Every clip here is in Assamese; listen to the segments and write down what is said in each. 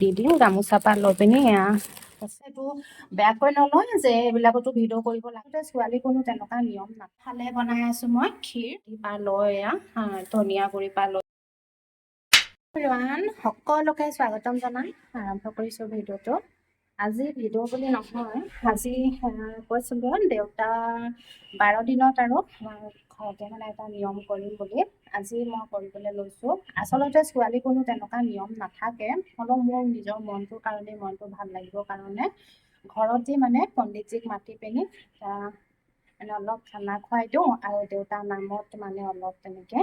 দি দিওঁ গামোচা পৰা লৈ পিনি এইটো বেয়াকৈ নলয় যে এইবিলাকতো ভিডিঅ' কৰিব লাগে। ছোৱালী কোনো তেনেকুৱা নিয়ম নাথালে বনাই আছো মই ক্ষীৰ পৰা লৈ ধনিয়া গুড়ি পৰা লৈ সকলোকে স্বাগতম জনাই আৰম্ভ কৰিছো ভিডিঅ'টো। আজি ভিডিঅ' বুলি নহয়, আজি কৈছিলো দেউতা 12 দিনত আৰু ঘৰতে মানে এটা নিয়ম কৰিম বুলি আজি মই কৰিবলৈ লৈছো। আচলতে ছোৱালী কোনো তেনেকুৱা নিয়ম নাথাকে, হ'লেও মোৰ নিজৰ মনটোৰ কাৰণে মনটো ভাল লাগিবৰ কাৰণে ঘৰতে মানে পণ্ডিতজিক মাতি পিনি মানে অলপ খানা খুৱাই দিওঁ আৰু দেউতাৰ নামত মানে অলপ তেনেকে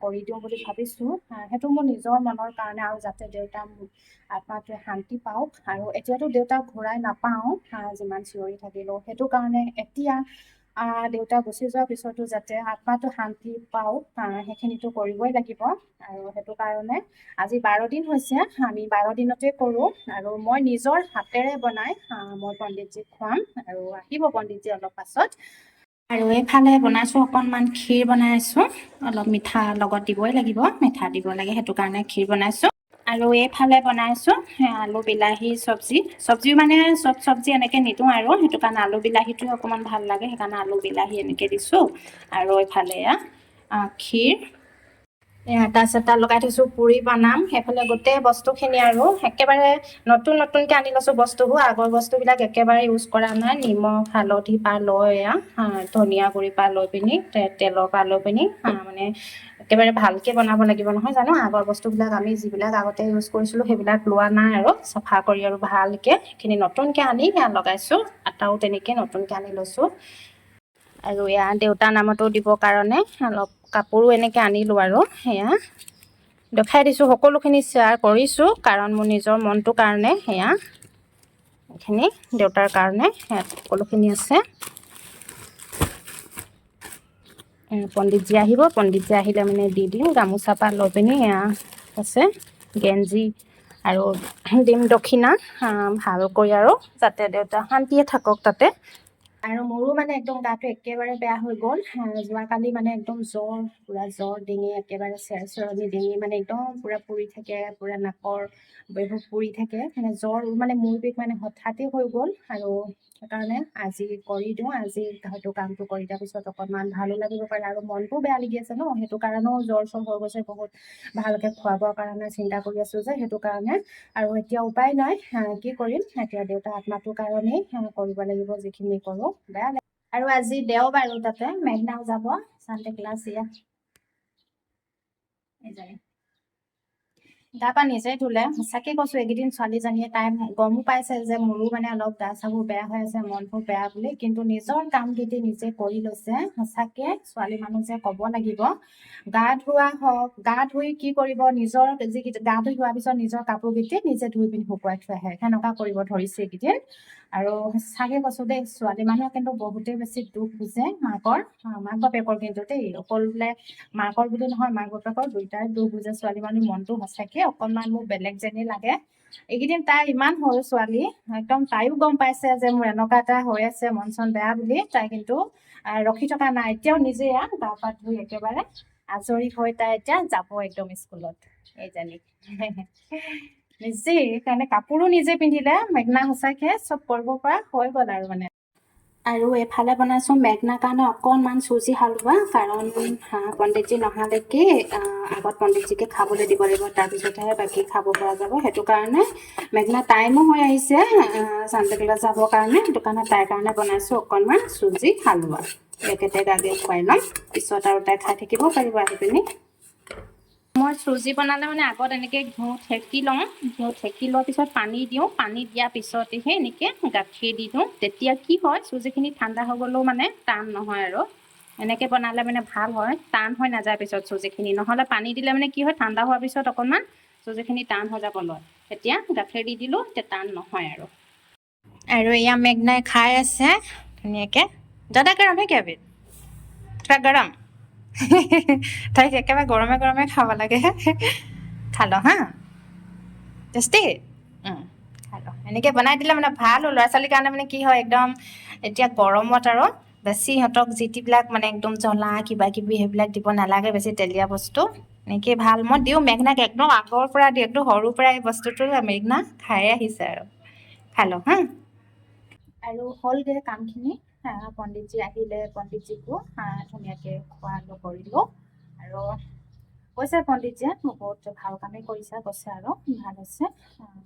কৰি দিওঁ বুলি ভাবিছো। সেইটো মোৰ নিজৰ মনৰ কাৰণে আৰু যাতে দেউতা আত্মাটোৱে শান্তি পাওক। আৰু এতিয়াতো দেউতাক ঘূৰাই নাপাওঁ যিমান চিঞৰি থাকিলেও, সেইটো কাৰণে এতিয়া দেউতা গুচি যোৱাৰ পিছতো যাতে আত্মাটো শান্তি পাওক সেইখিনিতো কৰিবই লাগিব। আৰু সেইটো কাৰণে আজি 12 দিন হৈছে, আমি 12 দিনতে কৰোঁ আৰু মই নিজৰ হাতেৰে বনাই মই পণ্ডিতজিক খুৱাম আৰু আহিব পণ্ডিতজি অলপ পাছত। আৰু এইফালে বনাইছো অকণমান ক্ষীৰ বনাই আছো, অলপ মিঠা লগত দিবই লাগিব, মিঠা দিব লাগে, সেইটো কাৰণে ক্ষীৰ বনাইছো। আৰু এইফালে বনাইছো আলু বিলাহী চব্জি মানে চব চব্জি এনেকে নিদিওঁ আৰু সেইটো কাৰণে আলু বিলাহীটো অকণমান ভাল লাগে, সেইকাৰণে আলু বিলাহী এনেকে দিছো। আৰু এইফালে ক্ষীৰ আটা চাটা লগাই থৈছো, পুৰি বনাম। সেইফালে গোটেই বস্তুখিনি আৰু একেবাৰে নতুনকে আনি লৈছো বস্তুবোৰ, আগৰ বস্তুবিলাক একেবাৰে ইউজ কৰা নাই। নিমখ হালধি পৰা লৈ ধনিয়া গুড়ি পৰা লৈ পিনি তেলৰ পৰা লৈ পিনি মানে একেবাৰে ভালকে বনাব লাগিব নহয় জানো। আগৰ বস্তুবিলাক আমি যিবিলাক আগতে ইউজ কৰিছিলো সেইবিলাক লোৱা নাই আৰু চাফা কৰি আৰু ভালকে সেইখিনি নতুনকে আনি লগাইছো। আটাও তেনেকে নতুনকে আনি লৈছো। আৰু দেউতাৰ নামতো দিবৰ কাৰণে অলপ কাপোৰো এনেকে আনিলো আৰু সেয়া দেখাই দিছো। সকলোখিনি শ্বেয়াৰ কৰিছো কাৰণ মোৰ নিজৰ মনটোৰ কাৰণে এইখিনি দেউতাৰ কাৰণে সকলোখিনি আছে। পণ্ডিতজি আহিব, পণ্ডিতজি আহিলে মানে দি দিওঁ গামোচা পৰা লৈ পিনি আছে গেঞ্জি আৰু দিম দক্ষিণা ভালকৈ আৰু যাতে দেউতা শান্তিয়ে থাকক তাতে। আৰু মোৰো মানে একদম গাটো একেবাৰে বেয়া হৈ গ'ল যোৱাকালি, মানে একদম পুৰা জ্বৰ, ডিঙি একেবাৰে চেৰচেৰণি, ডিঙি মানে একদম পুৰা পুৰি থাকে, পুৰা নাকৰ এইবোৰ পুৰি থাকে, মানে জ্বৰ মানে মূৰ বিষ মানে হঠাতে হৈ গ'ল। আৰু সেইকাৰণে আজি কৰি দিওঁ, আজি হয়তো কামটো কৰি দিয়াৰ পিছত অকণমান ভালো লাগিব পাৰে আৰু মনটোও বেয়া লাগি আছে ন, সেইটো কাৰণেও জ্বৰ চৰ হৈ গৈছে বহুত। ভালকে খোৱা বোৱাৰ কাৰণে চিন্তা কৰি আছো যে, সেইটো কাৰণে। আৰু এতিয়া উপায় নাই, কি কৰিম এতিয়া দেউতা আত্মাটোৰ কাৰণেই কৰিব লাগিব যিখিনি কৰো। বেয়া লাগে। আৰু আজি দেওবাৰো, তাতে মেঘনাও যাব চানডে ক্লাছ গা পা নিজে ধুলে। সঁচাকে কৈছো এইকেইদিন ছোৱালীজনীয়ে তাই গমো পাইছে যে মোৰো মানে অলপ গা চাবোৰ বেয়া হৈ আছে, মনবোৰ বেয়া বুলি, কিন্তু নিজৰ কাম কেইটি নিজে কৰি লৈছে। সঁচাকে ছোৱালী মানুহ যে ক'ব লাগিব। গা ধোৱা হওক, গা ধুই কি কৰিব, নিজৰ গা ধুই হোৱাৰ পিছত নিজৰ কাপোৰ কেইটি নিজে ধুই পিনি শুকুৱাই থৈ আহে, সেনেকুৱা কৰিব ধৰিছে এইকেইদিন। আৰু সঁচাকে কৈছো দেই, ছোৱালী মানুহে কিন্তু বহুতেই বেছি দুখ বুজে মাক বাপেকৰ, কিন্তু দেই অকল বোলে মাকৰ বুলি নহয়, মাক বাপেকৰ দুইটাই দুখ বুজে ছোৱালী মানুহ মনটো। সঁচাকে অকনমান মোক বেলেগ যেনেই লাগে। এইকেইদিন তাই ইমান সৰু ছোৱালী, একদম তাইও গম পাইছে যে মোৰ এনেকুৱা এটা হৈ আছে, মন চন বেয়া বুলি। তাই কিন্তু ৰখি থকা নাই, এতিয়াও নিজে গা পা ধুই একেবাৰে আজৰি হৈ তাই এতিয়া যাব একদম স্কুলত। এইজনী নিজে কাৰণে কাপোৰো নিজে পিন্ধিলে মেঘনা, সঁচাকে চব কৰিব পৰা হৈ গ'ল আৰু মানে। আৰু এফালে বনাইছো মেঘনাৰ কাৰণে অকণমান চুজি হালোৱা, কাৰণ পণ্ডিতজি নহালৈকে আগত পণ্ডিতজিকে খাবলৈ দিব লাগিব, তাৰপিছতহে বাকী খাব পৰা যাব। সেইটো কাৰণে মেঘনা টাইমো হৈ আহিছে চানডে ক্লাছ যাবৰ কাৰণে, সেইটো কাৰণে তাইৰ কাৰণে বনাইছো অকণমান চুজি হালোৱা। একেটাই আগে খুৱাই ল'ম, পিছত আৰু তাই খাই থাকিব পাৰিব আহি পিনি। মই চুজি বনালে মানে আগত এনেকৈ ঘিউ ঠেকি লওঁ, ঘিউ ঠেকি লোৱাৰ পিছত পানী দিওঁ, পানী দিয়াৰ পিছতেহে এনেকৈ গাখীৰ দি দিওঁ। তেতিয়া কি হয়, চুজিখিনি ঠাণ্ডা হৈ গ'লেও মানে টান নহয় আৰু এনেকৈ বনালে মানে ভাল হয়, টান হৈ নাযায় পিছত চুজিখিনি। নহ'লে পানী দিলে মানে কি হয়, ঠাণ্ডা হোৱাৰ পিছত অকণমান চুজিখিনি টান হৈ যাব লয়, তেতিয়া গাখীৰ দি দিলোঁ, তেতিয়া টান নহয় আৰু। আৰু এয়া মেঘনাই খাই আছে ধুনীয়াকৈ। ज़्यादा गरम है क्या अभी? थोड़ा गरम তাইক একেবাৰে গৰমে গৰমে খাব লাগে। খালো হা, টেষ্টি। খালো, এনেকৈ বনাই দিলে মানে ভাল। ল'ৰা ছোৱালীৰ কাৰণে মানে কি হয়, একদম এতিয়া গৰমত আৰু বেছি সিহঁতক যিবিলাক মানে একদম জ্বলা কিবা কিবি সেইবিলাক দিব নালাগে, বেছি তেলীয়া বস্তু। এনেকে ভাল মই দিওঁ মেঘনাক একদম আগৰ পৰা দিওঁ একদম সৰুৰ পৰা এই বস্তুটো মেঘনা খাই আহিছে আৰু খাই লওঁ হা আৰু হ'লগে কামখিনি পণ্ডিতজী আহিলে পণ্ডিতজীকো ধুনীয়াকে খোৱা কৰিলোঁ আৰু কৈছে পণ্ডিতজীয়ে মোক বহুত ভাল কামেই কৰিছা কৈছে আৰু ভাল হৈছে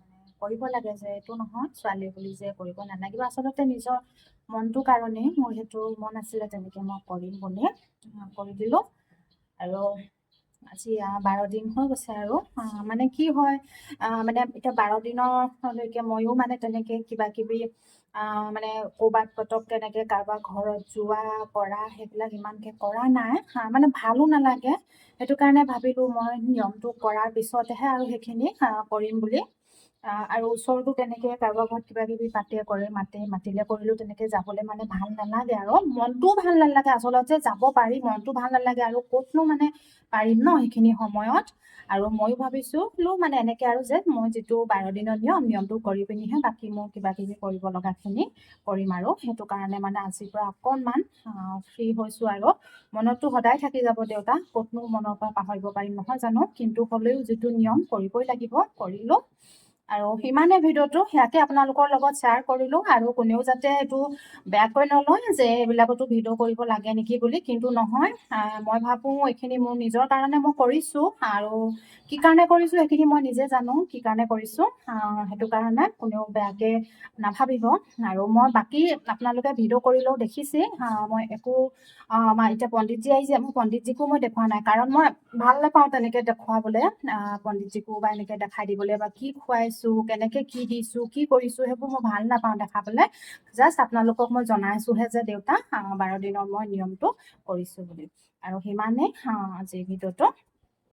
মানে কৰিব লাগে যে এইটো নহয় ছোৱালী বুলি যে কৰিব নালাগিব আচলতে নিজৰ মনটোৰ কাৰণেই মোৰ সেইটো মন আছিলে তেনেকে মই কৰিম বুলি কৰি দিলোঁ আৰু আজি 12 দিন হৈ গৈছে আৰু মানে কি হয় মানে এতিয়া 12 দিনলৈকে ময়ো মানে তেনেকে কিবা কিবি মানে ক'ৰবাত পতককে এনেকে কাৰোবাৰ ঘৰত যোৱা কৰা সেইবিলাক ইমানকে কৰা নাই মানে ভালো নালাগে সেইটো কাৰণে ভাবিলো মই নিয়মটো কৰাৰ পিছতহে আৰু সেইখিনি কৰিম বুলি আৰু ওচৰতো তেনেকে কাৰোবাৰ ঘৰত কিবা কিবি পাতে কৰে মাতিলে কৰিলেও তেনেকে যাবলৈ মানে ভাল নালাগে আৰু মনটোও ভাল নালাগে আচলতে যাব পাৰি মনটো ভাল নালাগে আৰু ক'তনো মানে পাৰিম ন সেইখিনি সময়ত আৰু ময়ো ভাবিছো বোলো মানে এনেকে আৰু যে মই যিটো 12 দিনৰ নিয়মটো কৰি পিনিহে বাকী মোৰ কিবা কিবি কৰিব লগা খিনি কৰিম আৰু সেইটো কাৰণে মানে আজিৰ পৰা অকণমান ফ্ৰী হৈছো আৰু মনততো সদায় থাকি যাব দেউতা ক'তনো মনৰ পৰা পাহৰিব পাৰিম নহয় জানো কিন্তু হ'লেও যিটো নিয়ম কৰিবই লাগিব কৰিলো আৰু সিমানে ভিডিঅ'টো সেয়াকে আপোনালোকৰ লগত শ্বেয়াৰ কৰিলো আৰু কোনেও যাতে এইটো বেয়াকৈ নলয় যে এইবিলাকতো ভিডিঅ' কৰিব লাগে নেকি বুলি কিন্তু নহয় মই ভাবো এইখিনি মোৰ নিজৰ কাৰণে মই কৰিছো আৰু কি কাৰণে কৰিছো সেইখিনি মই নিজে জানো কি কাৰণে কৰিছো সেইটো কাৰণে কোনেও বেয়াকে নাভাবিব আৰু মই বাকী আপোনালোকে ভিডিঅ' কৰিলেও দেখিছে মই একো এতিয়া পণ্ডিতজী আহিছে মই পণ্ডিতজীকো মই দেখুওৱা নাই কাৰণ মই ভাল নাপাওঁ তেনেকে দেখুৱাবলে পণ্ডিতজীকো বা এনেকে দেখাই দিবলৈ বা কি খুৱাইছো কেনেকে কি দিছো কি কৰিছো সেইবোৰ মই ভাল নাপাওঁ দেখাবলে জাষ্ট আপোনালোকক মই জনাইছোহে যে দেউতা 12 দিনৰ মই নিয়মটো কৰিছো বুলি আৰু সিমানে আজিৰ ভিডিঅ'টো